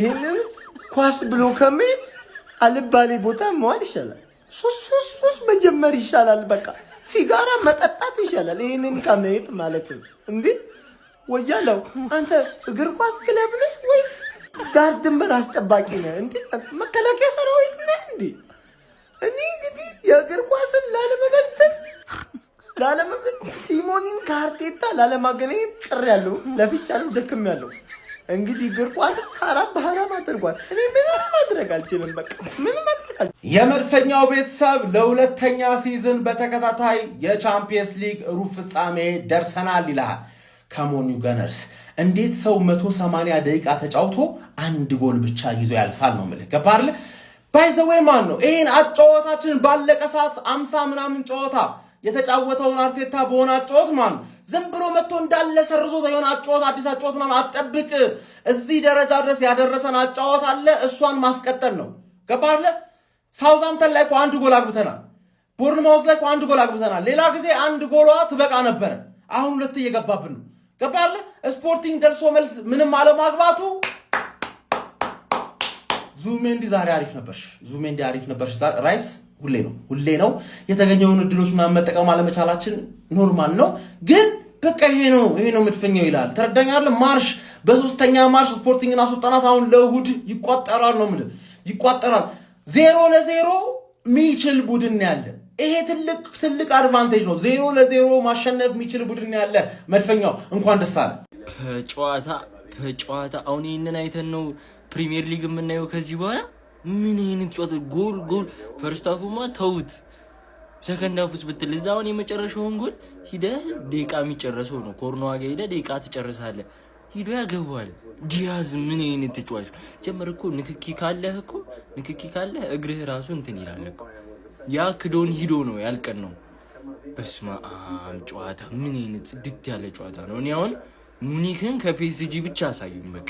ይሄንን ኳስ ብሎ ከመሄድ አልባሌ ቦታ መዋል ይሻላል። ሱስ መጀመር ይሻላል። በቃ ሲጋራ መጠጣት ይሻላል ይሄንን ከመሄድ ማለት ነው። እንዴ ወያለው አንተ እግር ኳስ ክለብ ነህ ወይስ ዳር ድንበር አስጠባቂ ነህ? እንዴ መከላከያ ሰራዊት ነህ እንዴ? እኔ እንግዲህ የእግር ኳስን ላለመበተን ሲሞኒን ከአርቴታ ላለማገናኘት ጥሪ ያለው ለፍቻለሁ፣ ደክም ያለው እንግዲህ እግር ኳስ ሐራም አድርጓት። እኔ ምንም ማድረግ አልችልም። በቃ ምንም ማድረግ አልችልም። የመድፈኛው ቤተሰብ ለሁለተኛ ሲዝን በተከታታይ የቻምፒየንስ ሊግ ሩብ ፍጻሜ ደርሰናል ይላል ከሞኒው ገነርስ። እንዴት ሰው 180 ደቂቃ ተጫውቶ አንድ ጎል ብቻ ይዞ ያልፋል ነው ማለት ገባርለ ባይዘዌይ ማን ነው ይሄን አጫወታችን ባለቀ ሰዓት 50 ምናምን ጨዋታ የተጫወተውን አርቴታ በሆነ አጫወት ማን ዝም ብሎ መጥቶ እንዳለ ሰርዞ የሆነ አጫወት አዲስ አጫወት ማን አጠብቅ። እዚህ ደረጃ ድረስ ያደረሰን አጫወት አለ፣ እሷን ማስቀጠል ነው ገባርለ። ሳውዛምተን ላይ አንድ ጎል አግብተናል፣ ቦርንማውዝ ላይ አንድ ጎል አግብተናል። ሌላ ጊዜ አንድ ጎሏ ትበቃ ነበር፣ አሁን ሁለት እየገባብን ነው ገባርለ። ስፖርቲንግ ደርሶ መልስ ምንም አለማግባቱ ዙሜንዲ ዛሬ አሪፍ ነበርሽ። ራይስ ሁሌ ነው የተገኘውን እድሎች መጠቀም አለመቻላችን ኖርማል ነው። ግን በቃ ይሄ ነው መድፈኛው ይላል። ተረዳኛለህ? ማርሽ በሶስተኛ ማርሽ ስፖርቲንግና አስወጣናት። አሁን ለእሑድ ይቋጠራል ነው ምንድን ይቋጠራል። 0-0 ሚችል ቡድን ያለ ይሄ ትልቅ አድቫንቴጅ ነው። 0-0 ማሸነፍ የሚችል ቡድን ያለ መድፈኛው እንኳን ደስ አለ። በጨዋታ አሁን ይሄንን አይተን ነው ፕሪሚየር ሊግ የምናየው ከዚህ በኋላ ምን አይነት ጨዋታ ጎል ፈርስት ሃፉማ ተውት፣ ሰከንድ ሃፉስ ብትል እዛውን የመጨረሻውን ጎል ሂደህ ደቂቃ የሚጨረሰው ነው። ኮርኖ ዋጋ ሄደህ ደቂቃ ትጨርሳለህ፣ ሂዶ ያገባዋል። ዲያዝ ምን አይነት ተጫዋች ጀመር እኮ ንክኪ ካለህ እግርህ ራሱ እንትን ይላል እኮ ያ ክዶን ሂዶ ነው ያልቀን ነው። በስመ አብ ጨዋታ ምን አይነት ጽድት ያለ ጨዋታ ነው። እኔ አሁን ሙኒክን ከፒኤስጂ ብቻ አሳዩኝ በቃ።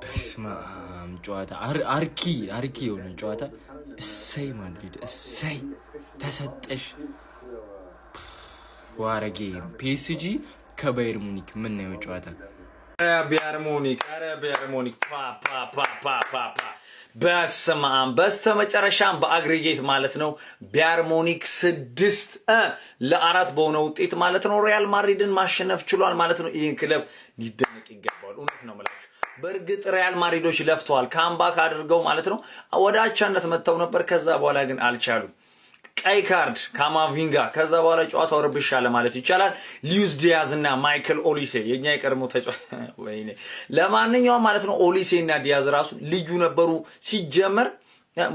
በስመ አብ ጨዋታ አርኪ የሆነ ጨዋታ። እሰይ ማድሪድ እሰይ ተሰጠሽ። ዋረጌ ፒኤስጂ ከባየር ሙኒክ ምን ነው ጨዋታ። ባየር ሙኒክ በስመ አብ በስተመጨረሻም በአግሪጌት ማለት ነው ባየር ሙኒክ 6-4 በሆነ ውጤት ማለት ነው ሪያል ማድሪድን ማሸነፍ ችሏል ማለት ነው። ይሄን ክለብ ሊደነቅ ይገባዋል። እውነት ነው የምላችሁ። በእርግጥ ሪያል ማድሪዶች ለፍተዋል፣ ካምባክ አድርገው ማለት ነው ወደ አቻነት መተው ነበር። ከዛ በኋላ ግን አልቻሉም። ቀይ ካርድ ካማቪንጋ፣ ከዛ በኋላ ጨዋታው ረብሻለ ማለት ይቻላል። ሉዊስ ዲያዝ እና ማይክል ኦሊሴ የኛ የቀድሞ ተጫዋች ወይኔ። ለማንኛውም ማለት ነው ኦሊሴ እና ዲያዝ ራሱ ልዩ ነበሩ። ሲጀመር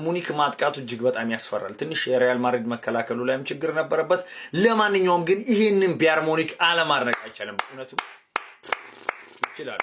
ሙኒክ ማጥቃቱ እጅግ በጣም ያስፈራል። ትንሽ የሪያል ማድሪድ መከላከሉ ላይም ችግር ነበረበት። ለማንኛውም ግን ይሄንን ባየር ሙኒክ አለማድረግ አይቻልም። እውነቱ ይችላል።